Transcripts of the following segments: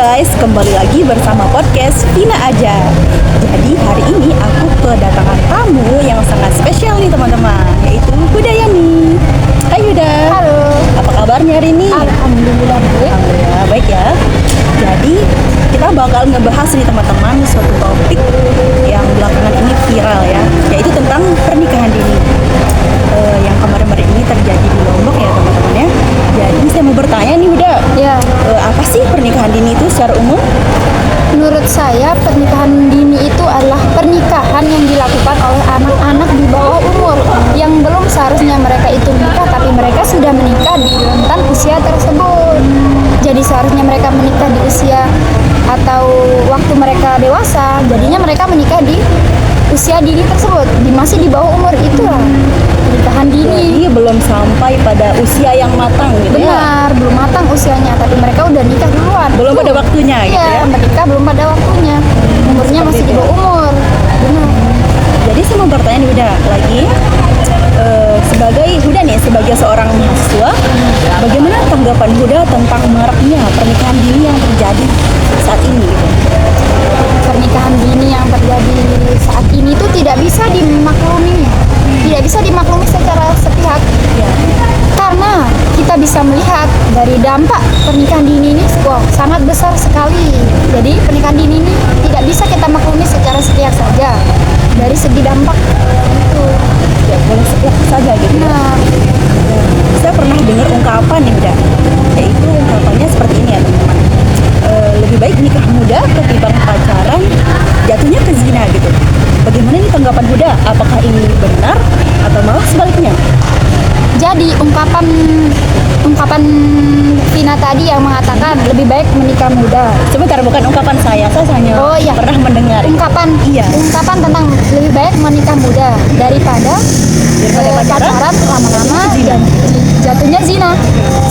guys, kembali lagi bersama podcast Vina Aja. Jadi hari ini aku kedatangan tamu yang sangat spesial nih teman-teman, yaitu Huda Yani. Hai Huda. Halo. Apa kabarnya hari ini? Alhamdulillah baik. Alhamdulillah baik ya. Jadi kita bakal ngebahas nih teman-teman suatu topik yang belakangan ini viral ya, yaitu tentang pernikahan dini. Yang kemarin-kemarin ini terjadi di Lombok ya teman-teman ya. Jadi saya mau bertanya nih Huda, Ya, apa sih pernikahan dini itu secara umum? menurut saya pernikahan dini itu adalah pernikahan yang dilakukan oleh anak-anak di bawah umur yang belum seharusnya mereka itu menikah, tapi mereka sudah menikah di rentan usia tersebut. Jadi seharusnya mereka menikah di usia atau waktu mereka dewasa, jadinya mereka menikah di usia dini tersebut, masih di bawah umur, itulah pernikahan dini. Jadi belum sampai pada usia yang matang gitu ya? Benar, belum matang usianya, tapi mereka udah nikah duluan. Belum pada waktunya gitu Iya, ya? menikah belum pada waktunya. Umurnya masih di bawah umur. Benar. Jadi saya mau bertanya nih Huda lagi, sebagai Huda nih, sebagai seorang mahasiswa, bagaimana tanggapan Huda tentang maraknya pernikahan dini yang terjadi saat ini gitu? Pernikahan dini yang terjadi saat ini itu tidak bisa dimaklumi. Tidak bisa dimaklumi secara sepihak. Ya. Karena kita bisa melihat dari dampak pernikahan dini ini, wow, sangat besar sekali. Jadi pernikahan dini ini tidak bisa kita maklumi secara sepihak saja. Dari segi dampak itu. Ya boleh sepihak saja gitu ya? Nah, Saya pernah dengar ungkapan nih Huda, yaitu ungkapannya seperti ini ya teman-teman. Lebih baik nikah muda ketimbang pacaran jatuhnya ke zina gitu. Bagaimana nih tanggapan Huda? Apakah ini benar atau malah sebaliknya? jadi ungkapan Vina tadi yang mengatakan lebih baik menikah muda. Sebentar, bukan ungkapan saya hanya Oh, iya. pernah mendengar. Iya. Ungkapan tentang lebih baik menikah muda daripada pacaran lama-lama dan jatuhnya zina.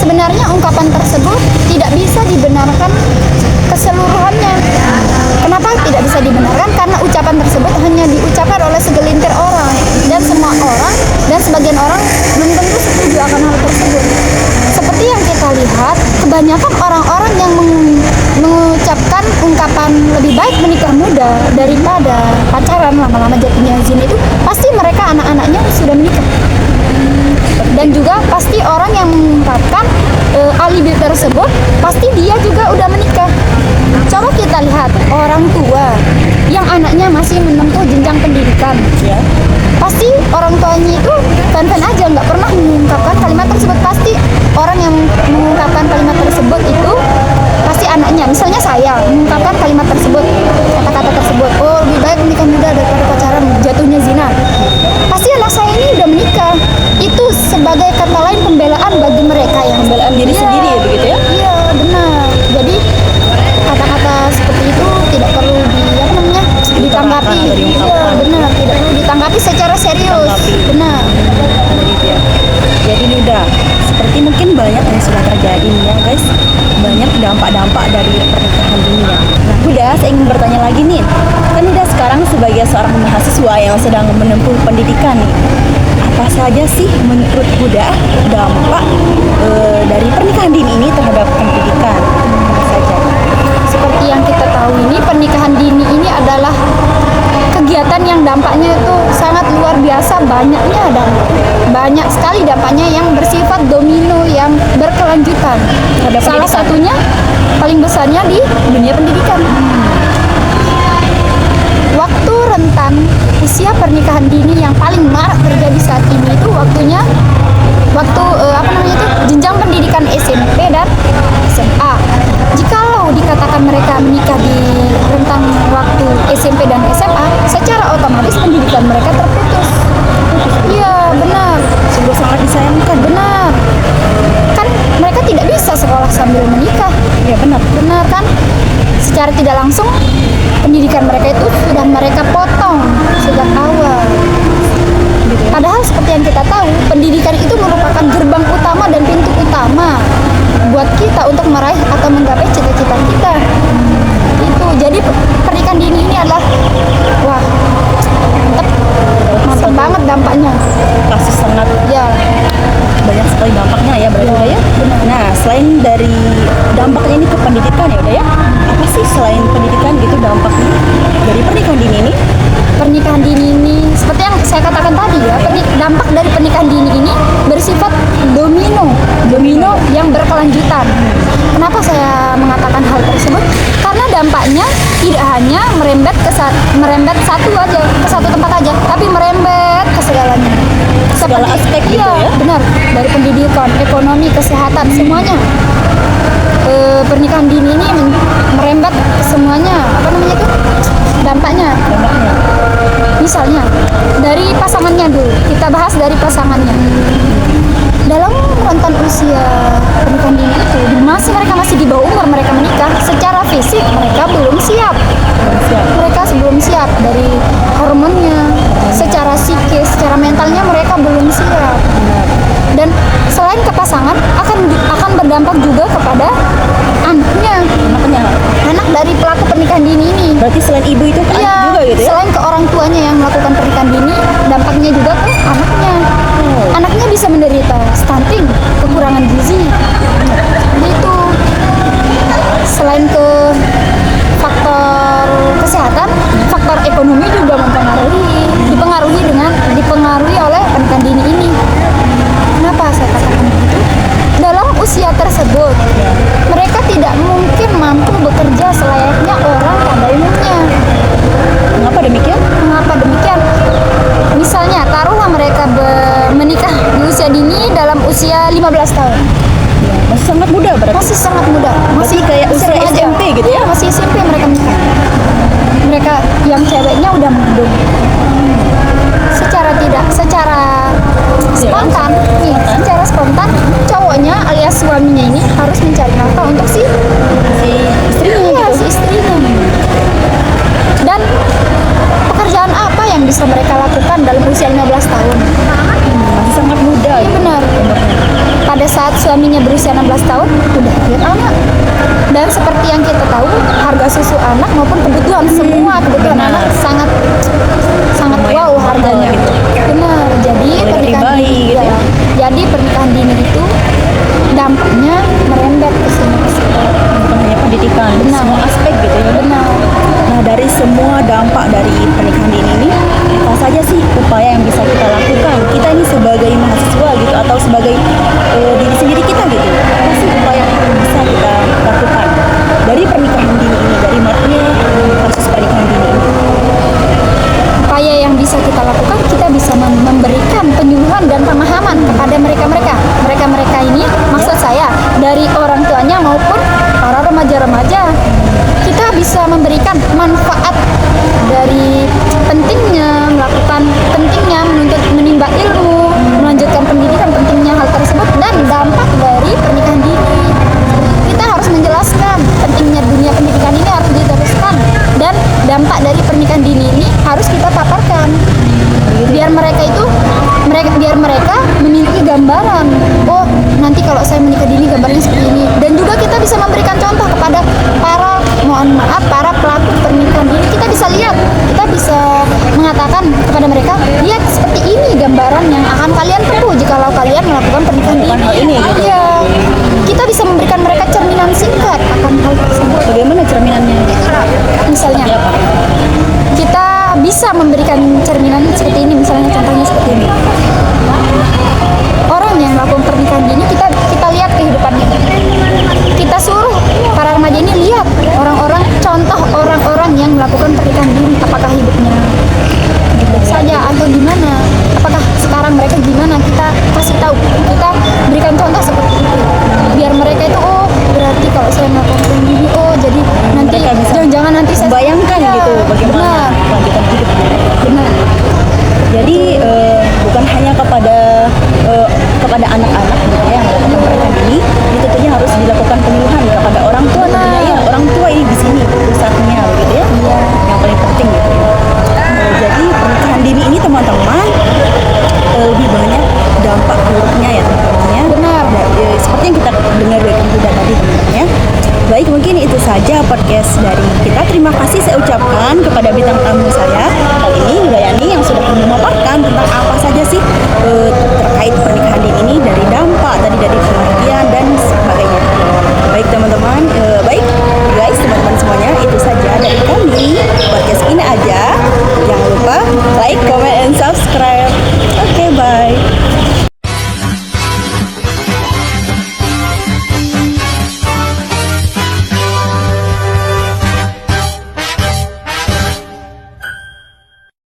Sebenarnya ungkapan tersebut tidak bisa dibenarkan keseluruhannya. Kenapa tidak bisa dibenarkan? Karena ucapan tersebut hanya diucapkan oleh segelintir orang, dan semua orang dan sebagian orang belum tentu setuju akan hal tersebut. Seperti yang kita lihat, kebanyakan orang-orang yang mengucapkan ungkapan lebih baik menikah muda daripada pacaran lama-lama jatuhnya zina itu pasti mereka anak-anaknya sudah menikah. Dan juga pasti orang yang mengungkapkan alibi tersebut pasti dia juga udah menikah. Coba kita lihat orang tua yang anaknya masih menempuh jenjang pendidikan, Ya. pasti orang tuanya itu fan-fan aja, nggak pernah mengungkapkan kalimat tersebut. Pasti orang yang mengungkapkan kalimat tersebut itu pasti anaknya. Misalnya saya mengungkapkan kalimat tersebut, kata-kata tersebut, oh lebih baik menikah muda daripada pacaran jatuhnya zina, pasti anak saya ini udah menikah. Itu sebagai kata lain pembelaan bagi mereka yang Pembelaan diri Iya, sendiri ya begitu ya? Iya, benar. Jadi kata-kata seperti itu tidak perlu ditanggapi. Dari Iya, ungkapan. benar, tidak perlu ditanggapi secara serius. Ditanggapi. Benar. Gitu ya. Jadi ini udah seperti mungkin banyak yang sudah terjadi nih ya guys, banyak dampak-dampak dari pernikahan dini ya. Nah udah, saya ingin bertanya lagi nih, kan udah sekarang sebagai seorang mahasiswa yang sedang menempuh pendidikan nih, apa saja sih menurut Huda dampak dari pernikahan dini ini terhadap pendidikan? Apa saja? Seperti yang kita tahu ini, pernikahan dini ini adalah kegiatan yang dampaknya itu sangat luar biasa, banyaknya ada banyak sekali dampaknya yang bersifat domino yang berkelanjutan. Terhadap Salah pendidikan. satunya paling besarnya di dunia pendidikan. Waktu rentan usia pernikahan dini yang paling marak terjadi saat ini itu waktu jenjang pendidikan SMP dan SMA. Jikalau dikatakan mereka menikah di rentang waktu SMP dan SMA, secara otomatis pendidikan mereka terputus. Iya, benar. Sungguh sangat disayangkan. Benar. Kan mereka tidak bisa sekolah sambil menikah. Ya benar. Benar kan? Secara tidak langsung pendidikan mereka itu sudah mereka potong sejak awal. Padahal seperti yang kita tahu, pendidikan itu merupakan gerbang utama dan pintu utama buat kita untuk meraih atau menggapai cita-cita kita. Itu jadi pernikahan dini ini adalah wah, mantap banget dampaknya. Kasus sangat Ya, banyak sekali dampaknya ya berarti Ya, udah ya. benar. Nah selain dari dampaknya ini ke pendidikan ya udah ya, saya katakan tadi ya, dampak dari pernikahan dini ini bersifat domino yang berkelanjutan. Kenapa saya mengatakan hal tersebut? Karena dampaknya tidak hanya merembet ke satu tempat aja, tapi merembet ke segalanya. Segala aspek gitu ya? Benar, dari pendidikan, ekonomi, kesehatan, semuanya. Pernikahan dini ini merembet ke semuanya. Apa namanya itu? Dampaknya. Misalnya dari pasangannya dulu, kita bahas dari pasangannya. Dalam rentan usia pernikahan dini itu, mereka masih di bawah umur mereka menikah. Secara fisik mereka belum siap. Mereka belum siap dari hormonnya, secara psikis, secara mentalnya mereka belum siap. Dan selain ke pasangan akan berdampak juga kepada anaknya, anak dari pelaku pernikahan dini ini. Berarti selain ibu itu ke anak juga gitu ya? Selain ke orang tuanya yang melakukan pernikahan dini, dampaknya juga ke anaknya. Anaknya bisa menderita stunting, kekurangan gizi. Itu selain ke faktor kesehatan, faktor ekonomi juga dipengaruhi oleh pernikahan dini ini. Kenapa saya katakan begitu? Dalam usia tersebut, mereka tidak mungkin mampu bekerja selayaknya orang pada umumnya. Mengapa demikian? Misalnya, taruhlah mereka menikah di usia dini dalam usia 15 tahun. Ya, masih sangat muda berarti. Masih sangat muda. Masih kayak usia remaja. SMP gitu ya? Masih SMP mereka menikah. Mereka yang ceweknya udah mengandung. Secara spontan cowoknya alias suaminya ini harus mencari nafkah untuk si istrinya. Dan pekerjaan apa yang bisa mereka lakukan dalam usia 15 tahun? Masih sangat muda. Iya, benar. Pada saat suaminya berusia 16 tahun udah lihat anak. Dan seperti yang kita tahu, harga susu anak maupun semua kebutuhan anak sangat wow harganya. Benar. Jadi pernikahan dini itu dampaknya merembet ke semua aspek. Bukan hanya pendidikan, Benar. semua aspek gitu ya. Benar. Nah, dari semua dampak dari pernikahan dini ini, apa saja sih upaya yang bisa kita lakukan? Kita ini sebagai mahasiswa gitu, atau sebagai diri sendiri kita gitu. Apa sih upaya yang bisa kita lakukan dari pernikahan dini ini, dari maraknya kasus pernikahan dini ini? Upaya yang bisa kita lakukan, kita bisa memberikan penyuluhan dan pemahaman kepada mereka ini, maksud saya dari orang tuanya maupun para remaja-remaja. Kita bisa memberikan manfaat dari pentingnya menimba ilmu, melanjutkan pendidikan, pentingnya hal tersebut, dan dampak dari pernikahan dini. Kita harus menjelaskan pentingnya dunia pendidikan ini harus diteruskan, dan dampak dari pernikahan dini ini harus kita paparkan biar mereka memiliki gambaran. Oh, nanti kalau saya menikah dini gambarnya seperti ini. Dan juga kita bisa memberikan contoh kepada para pelaku pernikahan dini. Kita bisa mengatakan kepada mereka, lihat seperti ini gambaran yang akan kalian tempuh jikalau kalian melakukan pernikahan dini. Hal ini gitu. Iya. Kita bisa memberikan mereka cerminan singkat akan hal tersebut. Bagaimana cerminannya? Misalnya, kita bisa memberikan cerminan seperti ini. Misalnya contohnya seperti ini. Orang yang melakukan pernikahan dini, kita lihat kehidupannya. Kita suruh para remaja ini lihat contoh orang-orang yang melakukan pernikahan dini, apakah hidupnya baik saja atau gimana, apakah sekarang mereka gimana, kita kasih tahu, kita berikan contoh seperti itu, biar mereka itu, oh berarti kalau saya melakukan pernikahan dini, oh jadi nanti jangan nanti saya bayangkan gitu bagaimana kelanjutan hidup. Benar. Jadi bukan hanya kepada anak-anak gitu ya yang melakukan pernikahan dini, ini tentunya harus dilakukan penyuluhan kepada orang tua. Tentunya ya, orang tua ini di sini pusatnya gitu ya, yang paling penting gitu ya. Jadi pernikahan dini ini teman-teman lebih banyak dampak buruknya ya teman-teman. Benar. Seperti yang kita dengar dari Bunda tadi teman-teman ya. Baik, mungkin itu saja podcast dari kita. Terima kasih saya ucapkan kepada bintang tamu saya kali ini, Gayani, yang sudah memaparkan tentang apa saja sih terkait pernikahan